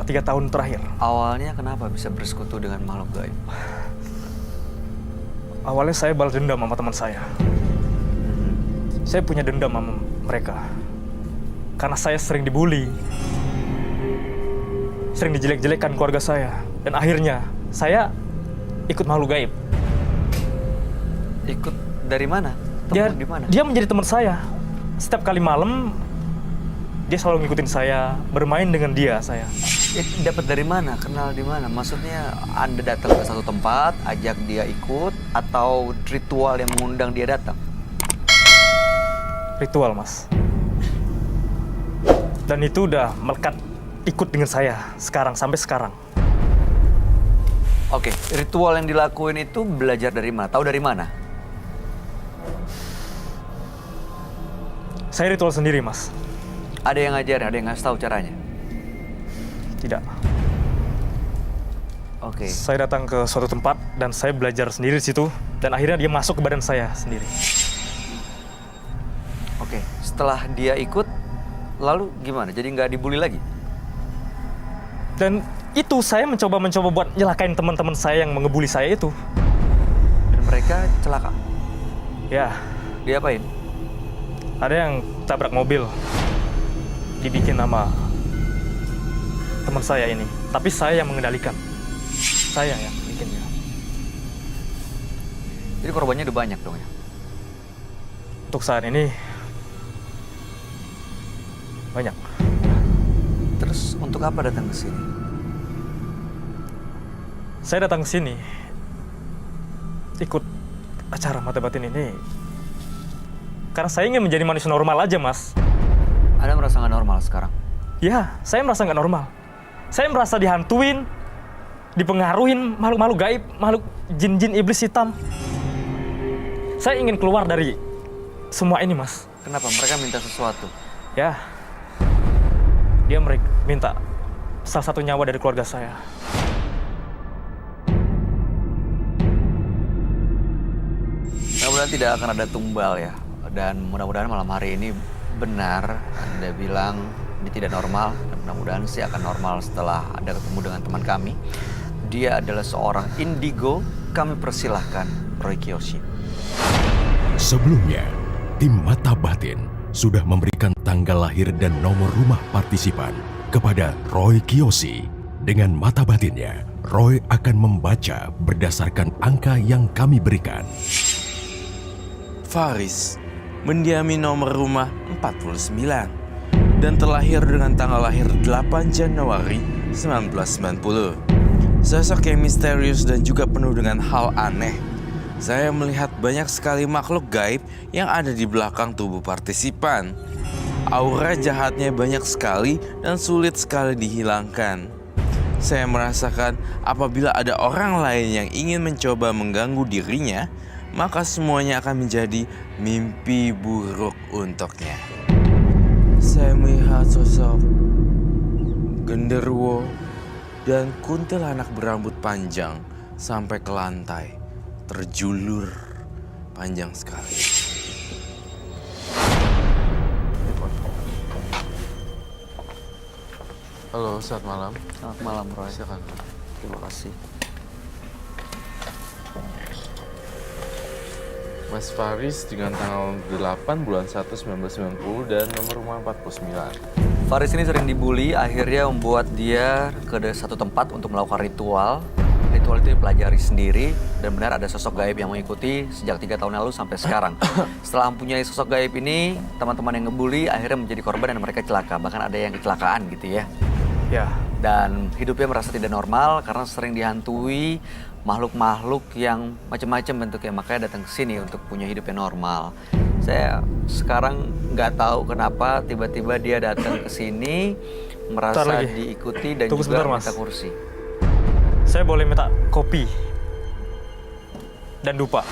sejak 3 tahun terakhir. Awalnya kenapa bisa bersekutu dengan makhluk gaib? Awalnya saya balas dendam sama teman saya. Saya punya dendam sama mereka. Karena saya sering dibully. Sering dijelek-jelekkan keluarga saya. Dan akhirnya saya ikut makhluk gaib. Ikut dari mana? Dia, Temuan di mana? dia menjadi teman saya. Setiap kali malam, dia selalu ngikutin saya, bermain dengan dia, saya. Dapat dari mana? Kenal di mana? Maksudnya Anda datang ke satu tempat, ajak dia ikut, atau ritual yang mengundang dia datang? Ritual, Mas. Dan itu udah melekat ikut dengan saya sekarang, sampai sekarang. Oke, ritual yang dilakuin itu belajar dari mana? Tahu dari mana? Saya ritual sendiri, Mas. Ada yang ngajarin, ada yang ngasih tahu caranya? Tidak. Oke. Saya datang ke suatu tempat dan saya belajar sendiri di situ. Dan akhirnya dia masuk ke badan saya sendiri. Oke, setelah dia ikut, lalu gimana? Jadi nggak dibully lagi? Dan itu saya mencoba buat nyelakain teman-teman saya yang mengebully saya itu. Dan mereka celaka? Ya, Diapain? ada yang tabrak mobil. Dibikin nama teman saya ini. Tapi saya yang mengendalikan. Saya yang bikinnya. Jadi korbannya udah banyak dong ya? Untuk saat ini, banyak. Terus untuk apa datang ke sini? Saya datang ke sini ikut acara mata batin ini karena saya ingin menjadi manusia normal aja, Mas. Anda merasa nggak normal sekarang? Ya, saya merasa nggak normal. Saya merasa dihantuin, dipengaruhin makhluk-makhluk gaib, makhluk jin-jin iblis hitam. Saya ingin keluar dari semua ini, Mas. Kenapa? Mereka minta sesuatu? Ya, dia minta salah satu nyawa dari keluarga saya. Mudah-mudahan tidak akan ada tumbal ya. Dan mudah-mudahan malam hari ini benar Anda bilang ini tidak normal. Dan mudah-mudahan sih akan normal setelah Anda ketemu dengan teman kami. Dia adalah seorang indigo. Kami persilahkan Roy Kiyoshi. Sebelumnya, tim Mata Batin sudah memberikan tanggal lahir dan nomor rumah partisipan kepada Roy Kiyoshi. Dengan mata batinnya, Roy akan membaca berdasarkan angka yang kami berikan. Faris mendiami nomor rumah 49 dan terlahir dengan tanggal lahir 8 Januari 1990. Sosok yang misterius dan juga penuh dengan hal aneh. Saya melihat banyak sekali makhluk gaib yang ada di belakang tubuh partisipan. Aura jahatnya banyak sekali dan sulit sekali dihilangkan. Saya merasakan apabila ada orang lain yang ingin mencoba mengganggu dirinya, maka semuanya akan menjadi mimpi buruk untuknya. Saya melihat sosok genderuwo dan kuntilanak berambut panjang sampai ke lantai, terjulur panjang sekali. Halo, selamat malam. Selamat malam, Roy. Silakan. Terima kasih. Mas Faris dengan tanggal 8 bulan 1 1990 dan nomor rumah 49. Faris ini sering dibully, akhirnya membuat dia ke satu tempat untuk melakukan ritual. Ritual itu dipelajari sendiri, dan benar ada sosok gaib yang mengikuti sejak 3 tahun lalu sampai sekarang. Setelah mempunyai sosok gaib ini, teman-teman yang ngebully akhirnya menjadi korban dan mereka celaka. Bahkan ada yang kecelakaan gitu ya. Ya, Dan hidupnya merasa tidak normal karena sering dihantui makhluk-makhluk yang macam-macam bentuknya. Makanya datang ke sini untuk punya hidup yang normal. Saya sekarang nggak tahu kenapa tiba-tiba dia datang ke sini merasa lagi. diikuti dan Tunggu juga sebentar, Mas. minta kursi. saya boleh minta kopi dan dupa.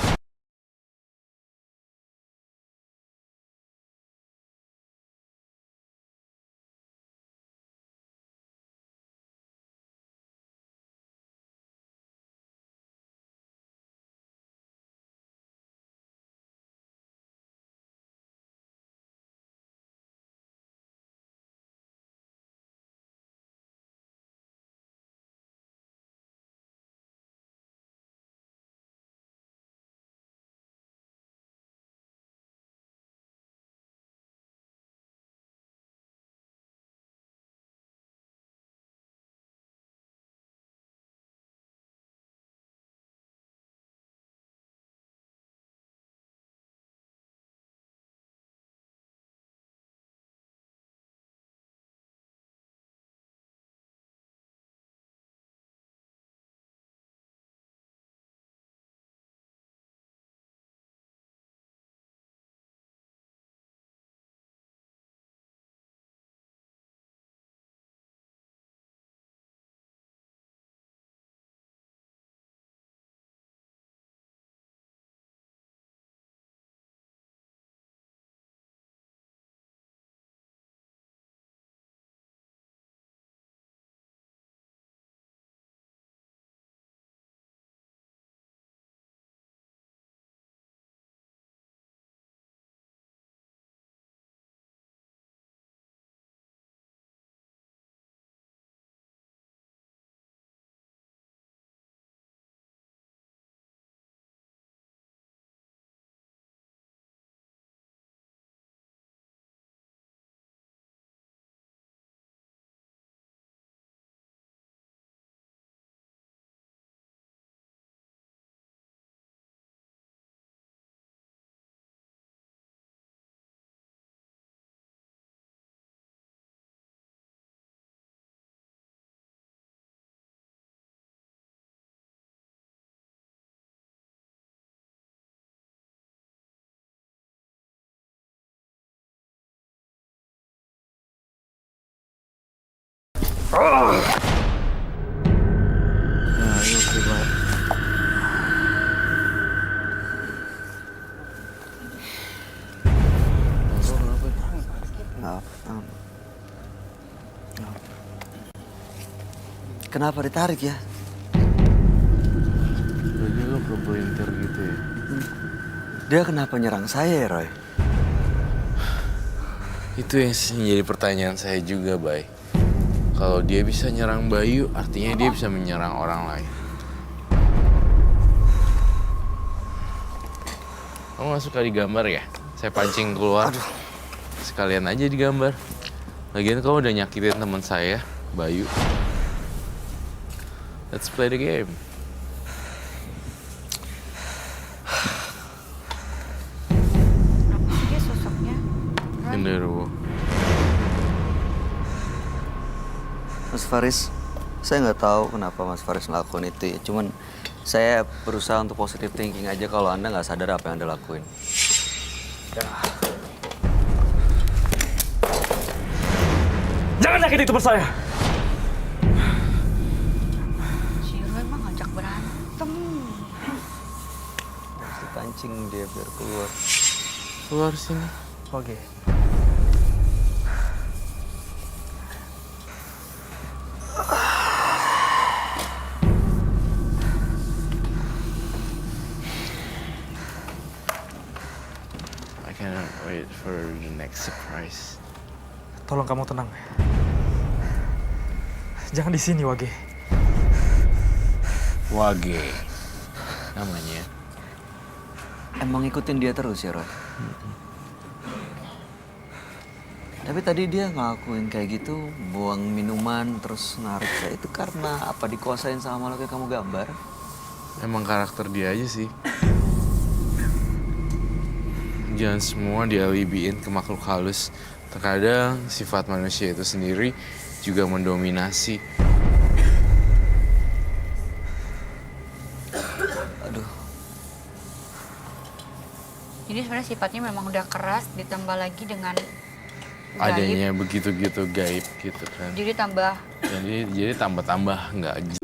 Nah, ini oke banget. Maaf. Kenapa ditarik ya? Bagi lo kebelintir gitu ya. Dia kenapa nyerang saya ya, Roy? Itu yang jadi pertanyaan saya juga, Bay. Kalau dia bisa nyerang Bayu, artinya dia bisa menyerang orang lain. Kamu gak suka digambar ya? Saya pancing keluar. Sekalian aja digambar. Lagian kamu udah nyakitin teman saya, Bayu. Let's play the game. Apa sih dia sosoknya? Genderuwo. Mas Faris, saya nggak tahu kenapa Mas Faris ngelakuin itu ya. Cuman saya berusaha untuk positive thinking aja kalau Anda nggak sadar apa yang Anda lakuin. Jangan nyakiti teman saya. Si Roy mah ngajak berantem. Harus dipancing dia biar keluar. Keluar sini. Oke. I cannot wait for the next surprise. Tolong kamu tenang. Jangan di sini, Wage. Wage. Namanya. Emang ikutin dia terus ya, Roy? Tapi tadi dia ngelakuin kayak gitu, buang minuman, terus narik saya. Itu karena apa dikuasain sama makhluk yang kamu gambar? Emang karakter dia aja sih. Jangan semua dialibiin ke makhluk halus. Terkadang sifat manusia itu sendiri juga mendominasi. Aduh, Jadi sebenarnya sifatnya memang udah keras, ditambah lagi dengan gaib. Adanya begitu-gitu gaib gitu kan. Jadi tambah Jadi tambah-tambah nggak